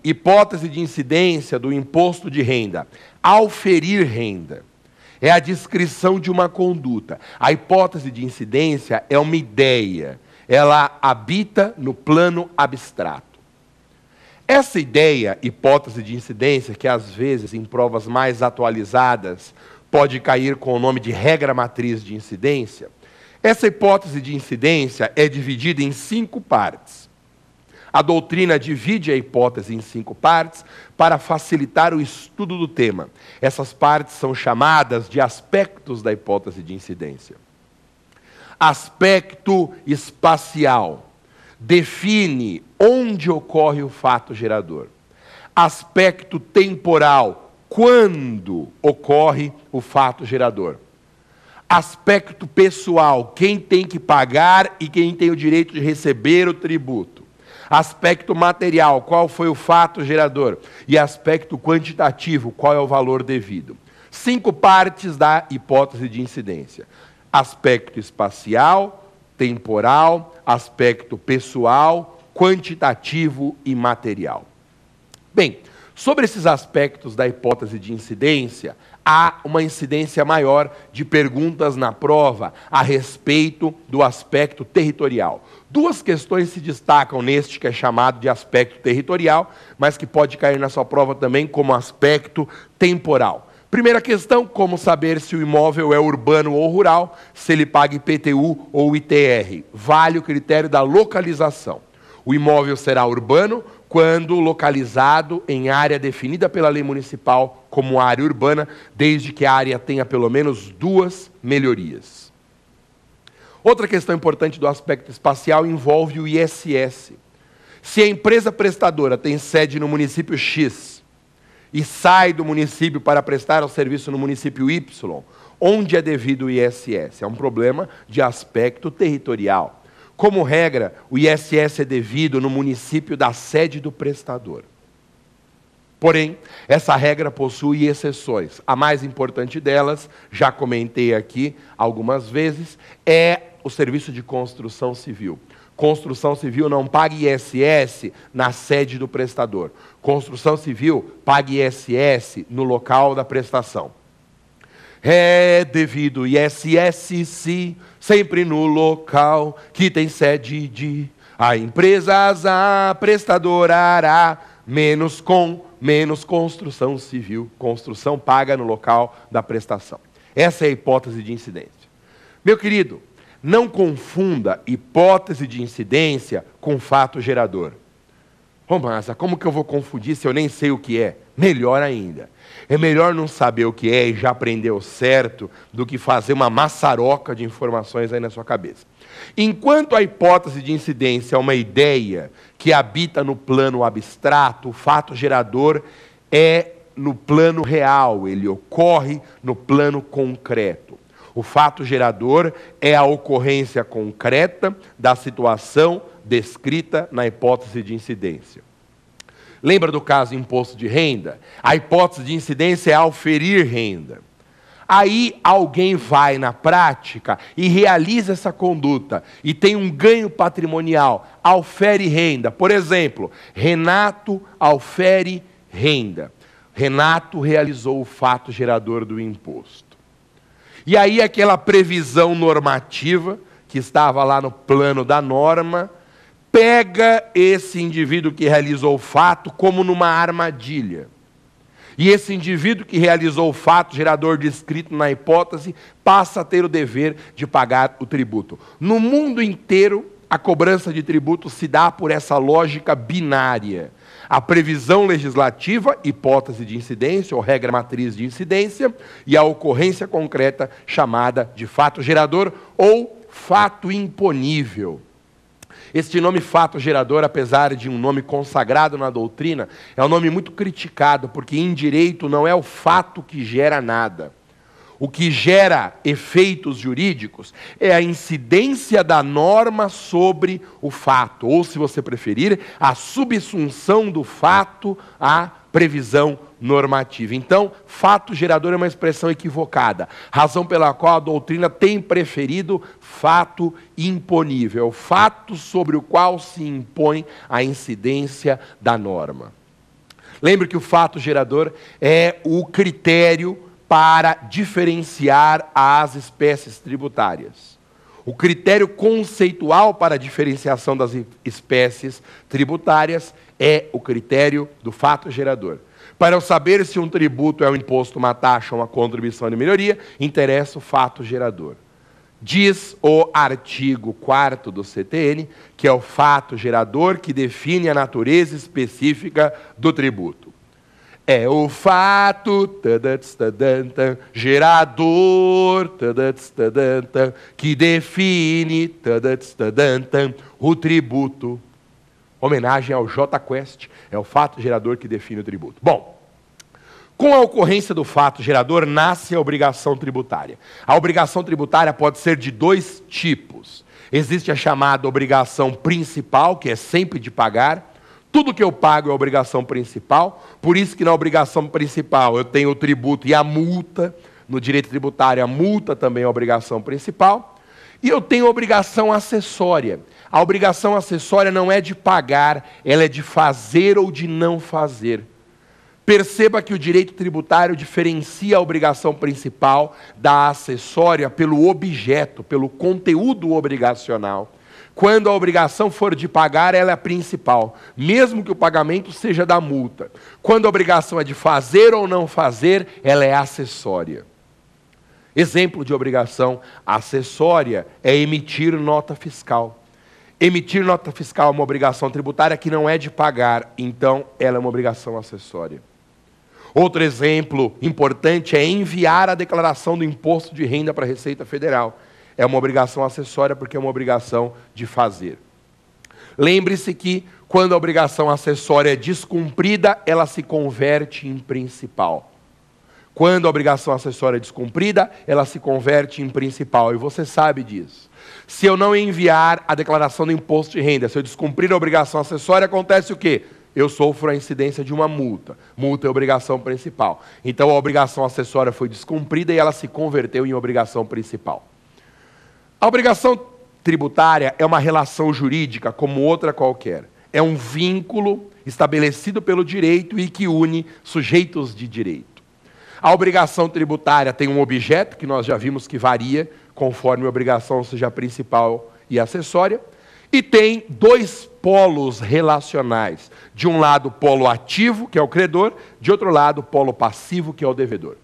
hipótese de incidência do imposto de renda. Auferir renda é a descrição de uma conduta. A hipótese de incidência é uma ideia. Ela habita no plano abstrato. Essa ideia, hipótese de incidência, que às vezes em provas mais atualizadas pode cair com o nome de regra matriz de incidência, essa hipótese de incidência é dividida em 5 partes. A doutrina divide a hipótese em 5 partes para facilitar o estudo do tema. Essas partes são chamadas de aspectos da hipótese de incidência. Aspecto espacial define onde ocorre o fato gerador. Aspecto temporal, quando ocorre o fato gerador. Aspecto pessoal, quem tem que pagar e quem tem o direito de receber o tributo. Aspecto material, qual foi o fato gerador. E aspecto quantitativo, qual é o valor devido. 5 partes da hipótese de incidência. Aspecto espacial, temporal, aspecto pessoal, quantitativo e material. Bem, sobre esses aspectos da hipótese de incidência, há uma incidência maior de perguntas na prova a respeito do aspecto territorial. 2 questões se destacam neste que é chamado de aspecto territorial, mas que pode cair na sua prova também como aspecto temporal. Primeira questão, como saber se o imóvel é urbano ou rural, se ele paga IPTU ou ITR. Vale o critério da localização. O imóvel será urbano quando localizado em área definida pela lei municipal como área urbana, desde que a área tenha pelo menos 2 melhorias. Outra questão importante do aspecto espacial envolve o ISS. Se a empresa prestadora tem sede no município X e sai do município para prestar o serviço no município Y, onde é devido o ISS? É um problema de aspecto territorial. Como regra, o ISS é devido no município da sede do prestador. Porém, essa regra possui exceções. A mais importante delas, já comentei aqui algumas vezes, é o serviço de construção civil. Construção civil não paga ISS na sede do prestador. Construção civil paga ISS no local da prestação. É devido ISS, sim, sempre no local que tem sede de a empresas, a prestadora, menos construção civil. Construção paga no local da prestação. Essa é a hipótese de incidência. Meu querido, não confunda hipótese de incidência com fato gerador. Romanza, como que eu vou confundir se eu nem sei o que é? Melhor ainda. É melhor não saber o que é e já aprender o certo do que fazer uma maçaroca de informações aí na sua cabeça. Enquanto a hipótese de incidência é uma ideia que habita no plano abstrato, o fato gerador é no plano real, ele ocorre no plano concreto. O fato gerador é a ocorrência concreta da situação descrita na hipótese de incidência. Lembra do caso imposto de renda? A hipótese de incidência é auferir renda. Aí alguém vai na prática e realiza essa conduta e tem um ganho patrimonial, aufere renda. Por exemplo, Renato aufere renda. Renato realizou o fato gerador do imposto. E aí aquela previsão normativa que estava lá no plano da norma, pega esse indivíduo que realizou o fato como numa armadilha. E esse indivíduo que realizou o fato gerador descrito na hipótese passa a ter o dever de pagar o tributo. No mundo inteiro, a cobrança de tributo se dá por essa lógica binária. A previsão legislativa, hipótese de incidência ou regra matriz de incidência, e a ocorrência concreta chamada de fato gerador ou fato imponível. Este nome fato gerador, apesar de um nome consagrado na doutrina, é um nome muito criticado, porque em direito não é o fato que gera nada. O que gera efeitos jurídicos é a incidência da norma sobre o fato, ou, se você preferir, a subsunção do fato à previsão normativa. Então, fato gerador é uma expressão equivocada, razão pela qual a doutrina tem preferido fato imponível, o fato sobre o qual se impõe a incidência da norma. Lembre que o fato gerador é o critério para diferenciar as espécies tributárias. O critério conceitual para a diferenciação das espécies tributárias é o critério do fato gerador. Para eu saber se um tributo é um imposto, uma taxa ou uma contribuição de melhoria, interessa o fato gerador. Diz o artigo 4º do CTN, que é o fato gerador que define a natureza específica do tributo. É o fato gerador que define o tributo. Homenagem ao J Quest, é o fato gerador que define o tributo. Bom, com a ocorrência do fato gerador, nasce a obrigação tributária. A obrigação tributária pode ser de dois tipos. Existe a chamada obrigação principal, que é sempre de pagar. Tudo que eu pago é obrigação principal, por isso que na obrigação principal eu tenho o tributo e a multa. No direito tributário, a multa também é obrigação principal. E eu tenho obrigação acessória. A obrigação acessória não é de pagar, ela é de fazer ou de não fazer. Perceba que o direito tributário diferencia a obrigação principal da acessória pelo objeto, pelo conteúdo obrigacional. Quando a obrigação for de pagar, ela é a principal, mesmo que o pagamento seja da multa. Quando a obrigação é de fazer ou não fazer, ela é acessória. Exemplo de obrigação acessória é emitir nota fiscal. Emitir nota fiscal é uma obrigação tributária que não é de pagar, então ela é uma obrigação acessória. Outro exemplo importante é enviar a declaração do imposto de renda para a Receita Federal. É uma obrigação acessória porque é uma obrigação de fazer. Lembre-se que quando a obrigação acessória é descumprida, ela se converte em principal. Quando a obrigação acessória é descumprida, ela se converte em principal. E você sabe disso. Se eu não enviar a declaração do imposto de renda, se eu descumprir a obrigação acessória, acontece o quê? Eu sofro a incidência de uma multa. Multa é obrigação principal. Então a obrigação acessória foi descumprida e ela se converteu em obrigação principal. A obrigação tributária é uma relação jurídica como outra qualquer. É um vínculo estabelecido pelo direito e que une sujeitos de direito. A obrigação tributária tem um objeto, que nós já vimos que varia, conforme a obrigação seja principal e acessória, e tem dois polos relacionais. De um lado, o polo ativo, que é o credor, de outro lado, o polo passivo, que é o devedor.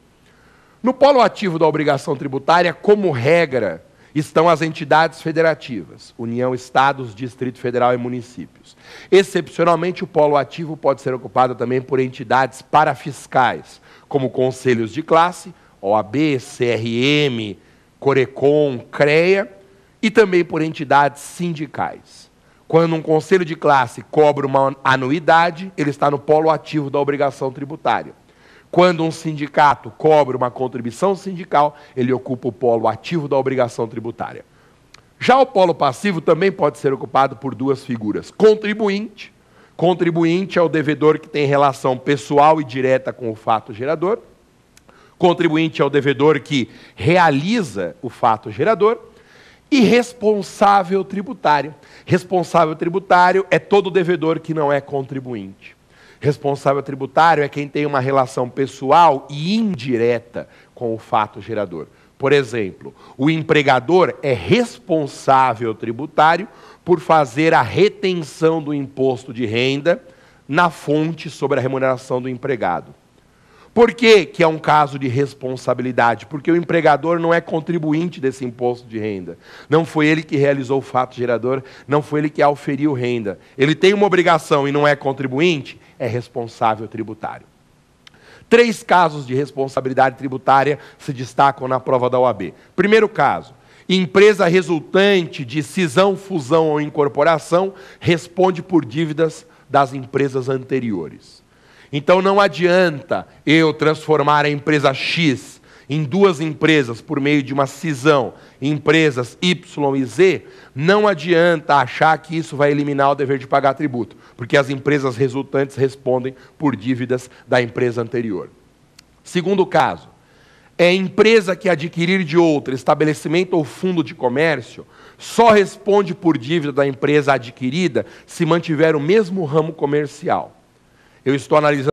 No polo ativo da obrigação tributária, como regra, estão as entidades federativas, União, Estados, Distrito Federal e municípios. Excepcionalmente, o polo ativo pode ser ocupado também por entidades parafiscais, como conselhos de classe, OAB, CRM, Corecon, CREA, e também por entidades sindicais. Quando um conselho de classe cobra uma anuidade, ele está no polo ativo da obrigação tributária. Quando um sindicato cobra uma contribuição sindical, ele ocupa o polo ativo da obrigação tributária. Já o polo passivo também pode ser ocupado por duas figuras. Contribuinte. Contribuinte é o devedor que tem relação pessoal e direta com o fato gerador. Contribuinte é o devedor que realiza o fato gerador. E responsável tributário. Responsável tributário é todo devedor que não é contribuinte. Responsável tributário é quem tem uma relação pessoal e indireta com o fato gerador. Por exemplo, o empregador é responsável tributário por fazer a retenção do imposto de renda na fonte sobre a remuneração do empregado. Por que é um caso de responsabilidade? Porque o empregador não é contribuinte desse imposto de renda. Não foi ele que realizou o fato gerador, não foi ele que auferiu renda. Ele tem uma obrigação e não é contribuinte, é responsável tributário. 3 casos de responsabilidade tributária se destacam na prova da OAB. Primeiro caso, empresa resultante de cisão, fusão ou incorporação responde por dívidas das empresas anteriores. Então não adianta eu transformar a empresa X em 2 empresas por meio de uma cisão, empresas Y e Z, não adianta achar que isso vai eliminar o dever de pagar tributo, porque as empresas resultantes respondem por dívidas da empresa anterior. Segundo caso, é empresa que adquirir de outra estabelecimento ou fundo de comércio, só responde por dívida da empresa adquirida se mantiver o mesmo ramo comercial. Eu estou analisando